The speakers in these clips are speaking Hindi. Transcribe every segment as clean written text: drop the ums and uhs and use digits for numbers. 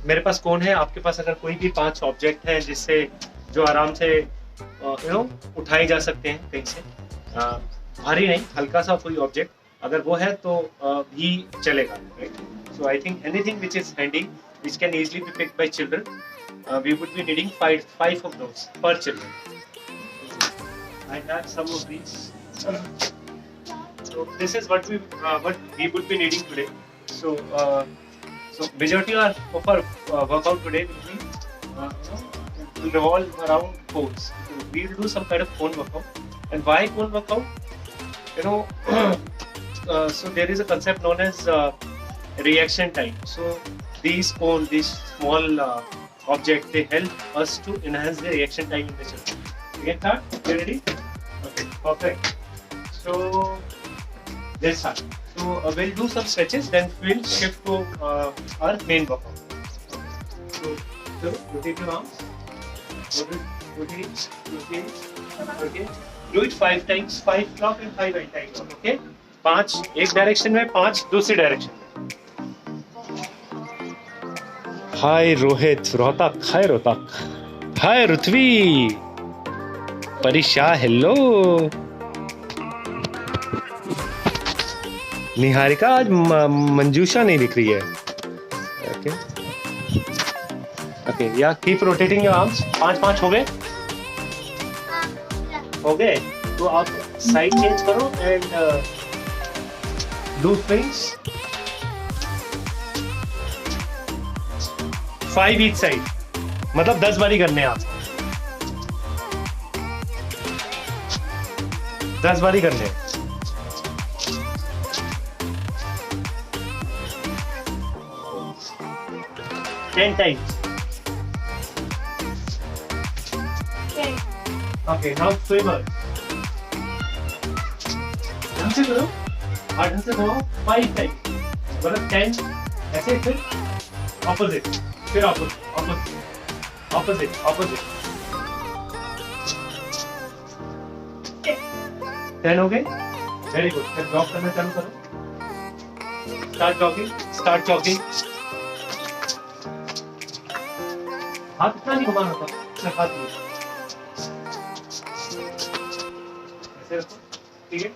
मेरे पास कौन है, आपके पास अगर कोई भी 5 ऑब्जेक्ट हैं जिससे जो आराम से उठाए जा सकते हैं कहीं से, भारी नहीं, हल्का सा कोई ऑब्जेक्ट अगर वो है तो भी चलेगा, right? So I think anything which is handy which can easily be picked by children, we would be needing five of those per children. I have some of these. So this is what we would be needing today. So majority of our workout today will revolve around cones. So we will do some kind of cone workout. And why cone workout? So there is a concept known as reaction time. So these small objects, they help us to enhance the reaction time in the children. You get that? You ready? Okay, perfect. So let's start. So we'll do some stretches, then we'll shift to our main workout. So rotate your arms. Rotate. Okay. Do it 5 times. 5 clock and 5 anti-clock. Okay. 5 एक डायरेक्शन में, 5 दूसरी डायरेक्शन में. हाय रोहित, रोहतक, हाय रोहतक, हाय रुथवी, परिशा, हेलो, निहारिका, आज मंजूषा नहीं दिख रही है. ओके ओके, या कीप रोटेटिंग योर आर्म्स. 5 हो गए? हो गए तो आप साइड चेंज करो and do swings. 5 each side, मतलब 10 बारी करने हैं आप. 10 बारी करने हैं. Ten times. Okay, now swimmer. ढंग से करो, और ढंग से करो. 5 times, मतलब 10 ऐसे, फिर ऑपोजिट, फिर ऑपोजिट. 10 हो गए? Very good. फिर जॉग करना चालू करो. Start jogging. हाथ इतना नहीं घुमाना था, सिर्फ हाथ नहीं. ऐसे रखो, ठीक है?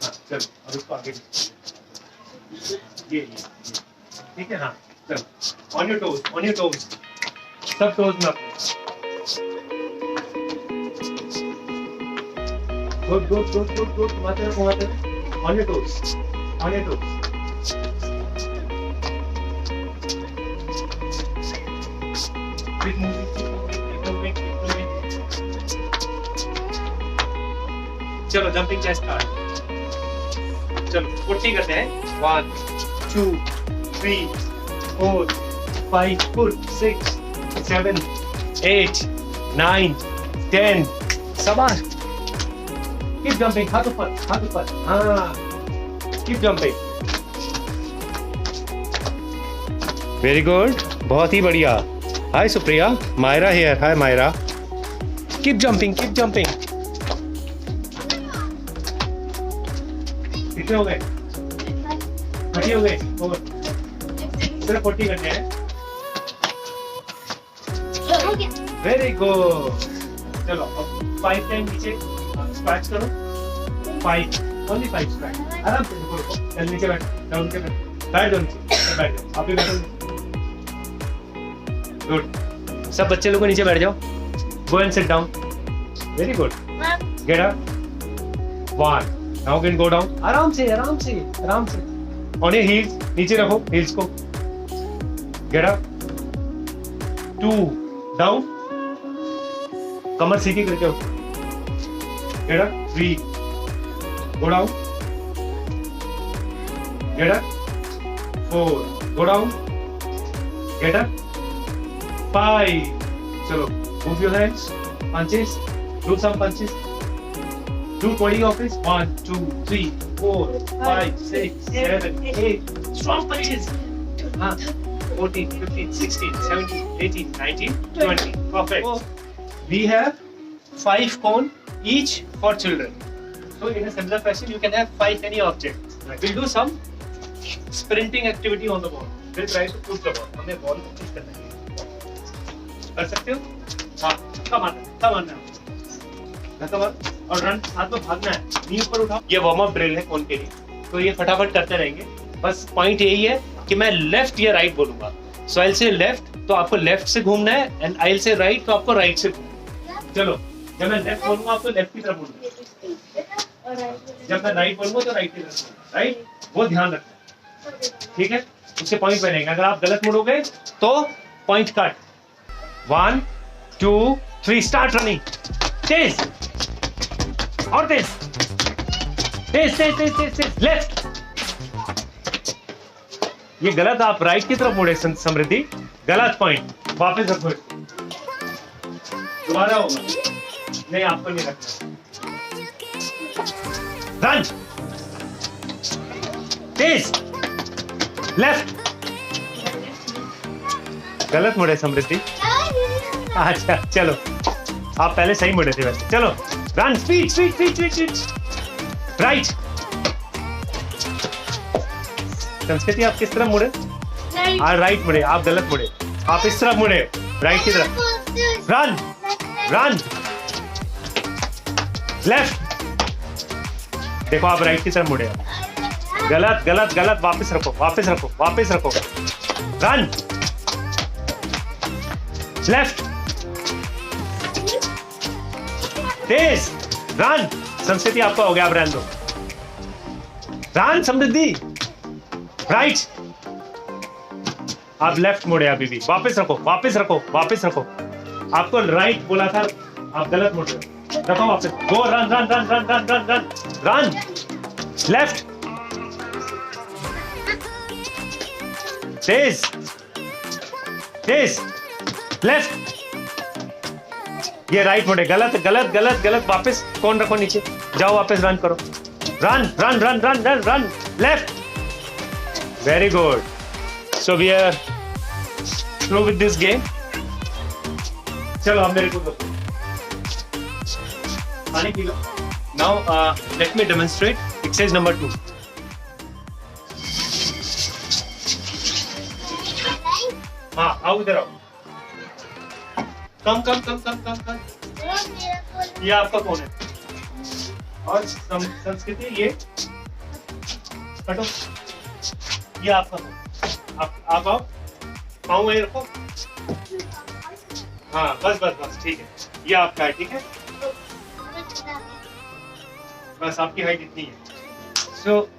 हाँ, चलो अब इसको आगे ये ठीक है. हाँ चलो, ऑन योर टोज, सब टोज में अपने. गुड, घुमाते रहो. On your toes. Keep moving. चलो जंपिंग जैक स्टार्ट. चलो 40 करते हैं. 1 2 3 4 5 6 7 8 9 10. शाबाश. Keep jumping. हाथ ऊपर. हाँ, कीप जंपिंग. वेरी गुड, बहुत ही बढ़िया. Hi Supriya, Myra here. Hi Myra. Keep jumping. कितने हो गए? 30 हो गए. सिर्फ 40 करने हैं. Very good. चलो अब 5 टाइम नीचे स्क्वैच करो. 5, ओनली 5 स्क्वैच. आराम से रुको. चल नीचे बैठ, डाउन के बैठ जाओ नीचे. बैठ, आप भी बैठो. गुड. सब बच्चे लोगों नीचे बैठ जाओ. Go and sit down. Very good. Get up. 1. Now can go down. आराम से. On your heels. नीचे रखो हील्स को. Get up. 2. डाउन. कमर सीधी करके उठो. Get up. 3. Go down. Get up. 4. Go down. Get up. 5. चलो, move your hands. Punches. Do some punches. Do 20 of this. 1 2 3 4 5 6 7 8. Strong punches. 14 15 16 17 18 19 20. Perfect. We have 5 cone each for children. So in a similar fashion, you can have 5 any object. We'll do some sprinting activity on the ball. Will try to push the ball, हमें बॉल को पुश करना है। कर सकते हो? हाँ, धक्का मारना है, और रन साथ में भागना है, नी ऊपर उठाओ। ये वार्म अप ड्रिल है कौन के लिए, तो ये फटाफट करते रहेंगे। बस पॉइंट यही है कि मैं लेफ्ट या राइट बोलूंगा। सो आई विल से लेफ्ट, तो आपको लेफ्ट से घूमना है, and I will say right, तो आपको राइट से घूमना है। चलो, जब मैं लेफ्ट बोलूंगा आपको लेफ्ट की तरफ बोलूंगा, जब मैं राइट बोलूंगा तो राइट की तरफ, राइट, वो ध्यान रखना, ठीक है। उसके पॉइंट बनेंगे, अगर आप गलत मुड़ोगे तो पॉइंट कट। 1 2 3 start running. तेज और तेज, लेफ्ट। ये गलत, आप राइट की तरफ मुड़े समृद्धि, गलत पॉइंट, वापस रखो। दोबारा होगा, नहीं आपको नहीं रखना। रन, तेज, लेफ्ट, गलत मुड़े समृद्धि। अच्छा चलो, आप पहले सही मुड़े थे वैसे। चलो रन, स्पीड, राइट। संस्कृति आप किस तरफ मुड़े? राइट मुड़े, आप गलत मुड़े, आप इस तरफ मुड़े, राइट की तरफ। Run, left. देखो आप राइट की तरफ मुड़े, गलत, वापस रखो। रन, लेफ्ट, तेज, रन। संस्कृति आपका हो गया, आप रहने दो। रन समृद्धि, राइट, आप लेफ्ट मुड़े अभी भी, वापस रखो। आपको राइट बोला था, आप गलत मुड़ रहे, रखो वापस। गो, रन, लेफ्ट, तेज, लेफ्ट। ये राइट मुड़े, गलत, वापस कौन रखो नीचे, जाओ वापस रन करो। Run, left. Very good. So we are through with this game. चलो अब मेरे को दो, पानी पी लो। Now let me demonstrate exercise number 2। हाँ, आओ इधर आओ। कम। ये आपका कौन है? और संस्कृति ये हटो, ये आपका कौन? आप आओ, पाँव वहीं रखो। हाँ बस ठीक है, ये आपका है, ठीक है। बस आपकी हाइट इतनी है। सो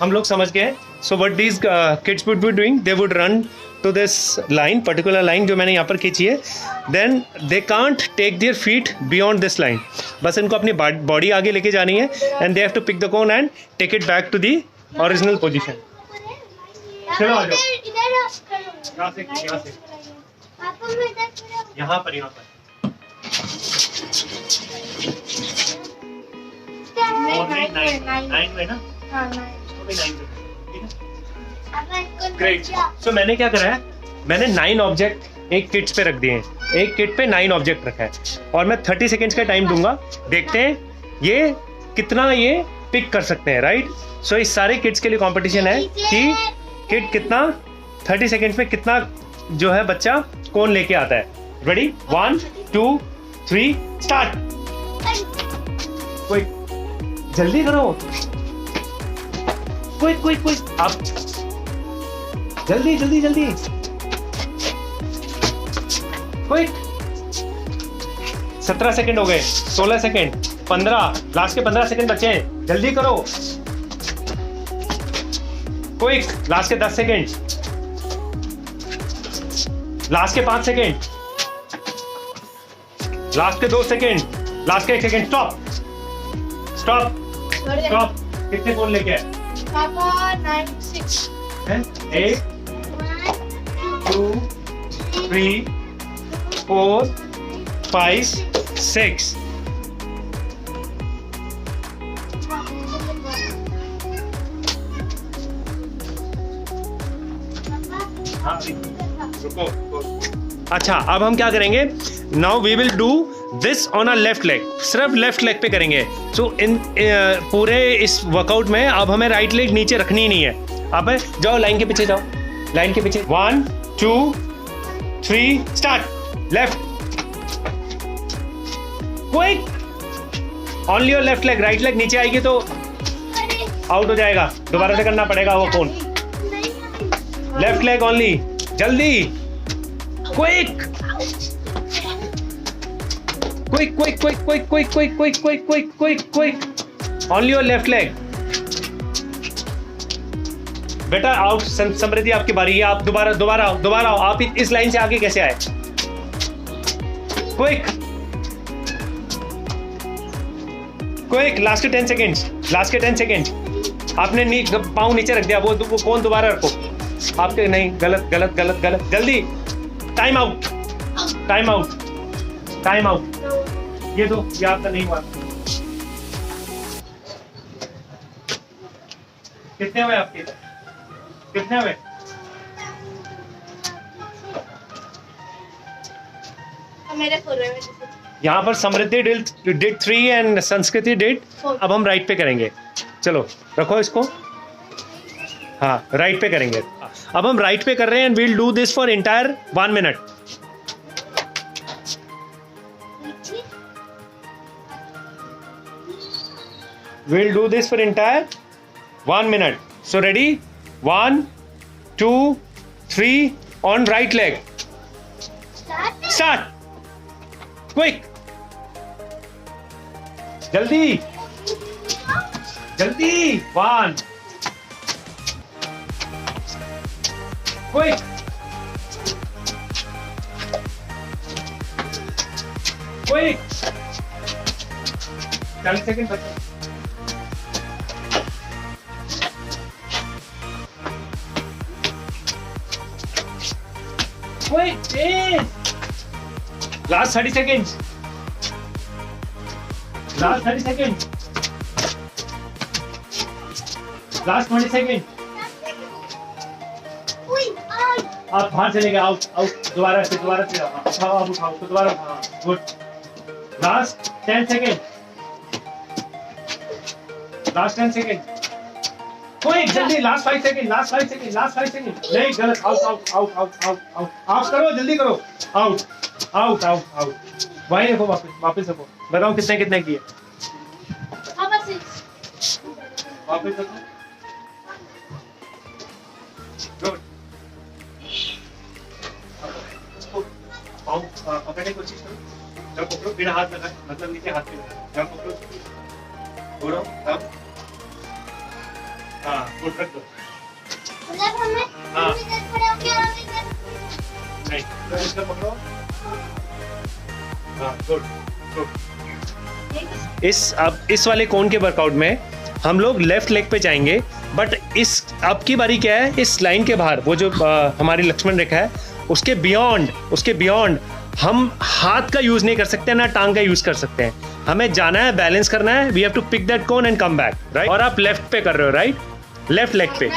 हम लोग समझ गए। So what these kids would be doing, they would run to this line, particular line जो मैंने यहाँ पर खींची है। Then they can't take their feet beyond this line, बस इनको अपनी बॉडी आगे लेके जानी है, and they have to pick the cone and take it back to the original position. चलो आ जाओ, यहाँ से यहाँ पर नाइन में ना, ग्रेट। सो मैंने क्या करा है, मैंने 9 ऑब्जेक्ट एक किट पे रख दिए हैं, एक किट पे 9 ऑब्जेक्ट रखा है, और मैं 30 सेकेंड्स का टाइम दूंगा। देखते हैं ये कितना ये पिक कर सकते हैं, राइट। सो इस सारे किट्स के लिए कंपटीशन है कि किट कितना 30 सेकेंड्स में कितना जो है बच्चा कौन लेके आता है। Ready, 1 2 3 start. कोई जल्दी करो, कोई आप जल्दी क्विक। 17 सेकंड हो गए, 16 सेकंड, 15, लास्ट के 15 सेकंड बचे हैं, जल्दी करो। क्विक, लास्ट के 10 सेकंड, लास्ट के 5 सेकंड, लास्ट के 2 सेकंड, लास्ट के 1 सेकंड। स्टॉप। कितने कौन लेके आए? पापा 9 6 1 2 3 4 5 6। अच्छा, अब हम क्या करेंगे, now we will do this on a left leg, सिर्फ लेफ्ट लेग पे करेंगे। सो इन पूरे इस वर्कआउट में अब हमें राइट लेग नीचे रखनी ही नहीं है। अब जाओ लाइन के पीछे जाओ, लाइन के पीछे 1 2 3 start left quick only your left leg right leg नीचे आएगी तो आउट हो जाएगा दोबारा से करना पड़ेगा वो कौन लेफ्ट लेग ओनली जल्दी quick quick quick quick quick quick quick quick quick quick quick quick only your left leg बेटा आउट समृद्धि आपकी बारी है आप दोबारा आओ आप इस लाइन से आगे कैसे आए क्विक लास्ट के 10 सेकेंड्स आपने पाँव नीचे रख दिया वो कौन दोबारा रखो आपके नहीं गलत जल्दी टाइम आउट ये आपका नहीं हुआ कितने हुए आपके कितने हुए मेरे यहाँ पर समृद्धि डिड 3 एंड संस्कृति डिड 4 अब हम राइट पे करेंगे चलो रखो इसको हाँ राइट पे करेंगे अब हम राइट पे कर रहे हैं and we'll do this for entire 1 minute we'll do this for entire 1 minute so ready 1 2 3 on right leg start quick jaldi 1 quick 40 second बचे Wait, last 30 seconds. Last 20 seconds. आप बाहर चले गए आउट दोबारा से उठाओ तो दोबारा गुड लास्ट 10 सेकेंड कोई जल्दी लास्ट 5 सेकेंड नहीं गलत आउट आप करो जल्दी करो आउट वहीं देखो वापस देखो बताओ कितने किए वापस देखो गुड पकड़ने की कोशिश करो जब पकड़ो बिना हाथ लगाए मतलब नीचे हाथ पे लगाए जब पकड़ो घोड़ो तब हाँ गुड रख दो नहीं तो इसका पकड़ो हाँ गुड इस वाले कोन के वर्कआउट में हम लोग लेफ्ट लेग पे जाएंगे बट अब की बारी क्या है इस लाइन के बाहर वो जो हमारी लक्ष्मण रेखा है उसके बियॉन्ड हम हाथ का यूज नहीं कर सकते ना टांग का यूज कर सकते हैं हमें जाना है बैलेंस करना है we have to pick that cone and come back right और आप लेफ्ट पे कर रहे हो राइट लेफ्ट लेग पे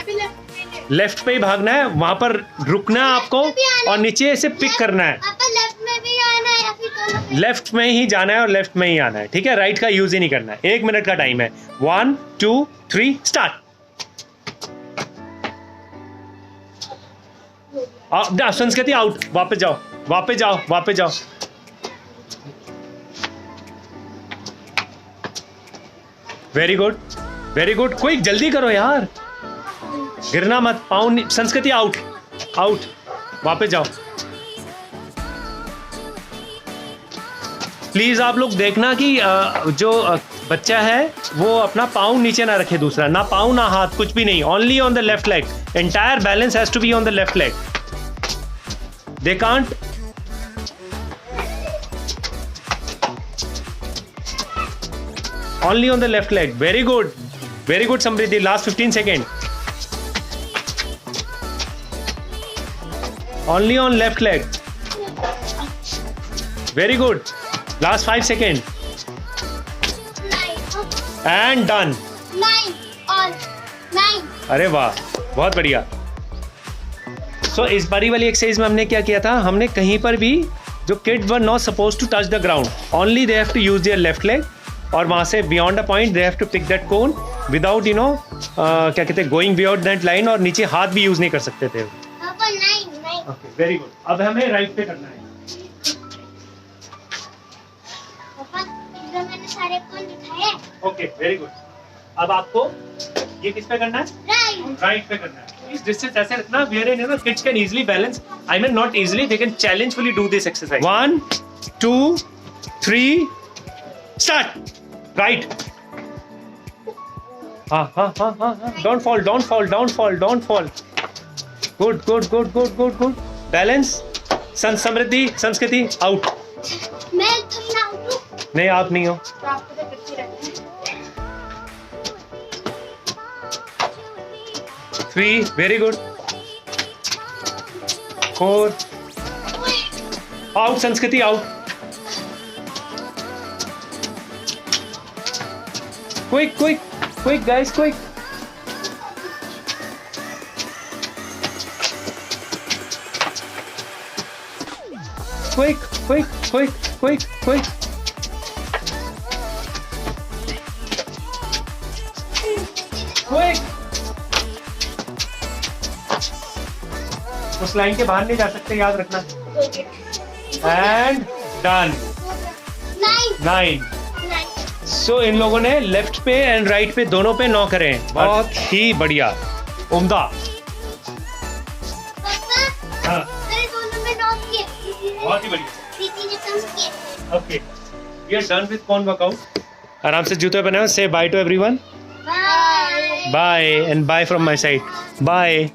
लेफ्ट पे ही भागना है वहां पर रुकना है आपको और नीचे से पिक करना है लेफ्ट में ही जाना है और लेफ्ट में ही आना है ठीक है राइट का यूज ही नहीं करना है 1 मिनट का टाइम है 1 2 3 स्टार्ट संस्कृति आउट वापस जाओ वेरी गुड क्विक जल्दी करो यार गिरना मत पाँव संस्कृति आउट वापस जाओ प्लीज आप लोग देखना कि जो बच्चा है वो अपना पाँव नीचे ना रखे दूसरा ना पाँव ना हाथ कुछ भी नहीं only on the left leg entire balance has to be on the left leg they can't only on the left leg very good Samriddhi last 15 seconds only on left leg very good last 5 seconds and done 9 अरे वाह बहुत बढ़िया सो इस बारी वाली एक्सरसाइज में हमने क्या किया था हमने कहीं पर भी जो kid were not suppose to touch the ground only they have to use their left leg और वहाँ से beyond a point they have to pick that cone without क्या कहते हैं गोइंग बियॉन्ड दैट लाइन और नीचे हाथ भी यूज नहीं कर सकते थे ऊपर 9 ओके वेरी गुड. अब हमें राइट पे करना है. पापा इधर मैंने सारे कौन दिखाए ओके वेरी गुड. अब आपको ये किस पे करना है? राइट राइट पे करना है. इस डिस्टेंस ऐसे रखना वेयर इन ना kids can easily balance. I mean not easily, they can challengefully do this exercise. 1 2 3 start. Right. हाँ. Don't fall. Good. Balance. Samriddhi, Sanskriti out. मैं तुम ना उठूं नहीं आप नहीं हो. तो आपको तो पीछे रखना है 3 वेरी गुड. 4 आउट. संस्कृति out. Quick guys, quick. Quick. उस लाइन के बाहर नहीं जा सकते, याद रखना. And done. 9. सो इन लोगों ने लेफ्ट पे एंड राइट पे दोनों पे 9 करे. बहुत ही बढ़िया, उम्दा. पापा हाँ मैंने दोनों में 9 किए बहुत ही बढ़िया. दीदी ने कम किए okay we are done with core workout. आराम से जूते पहने. Say bye to everyone. Bye bye and bye from my side. Bye.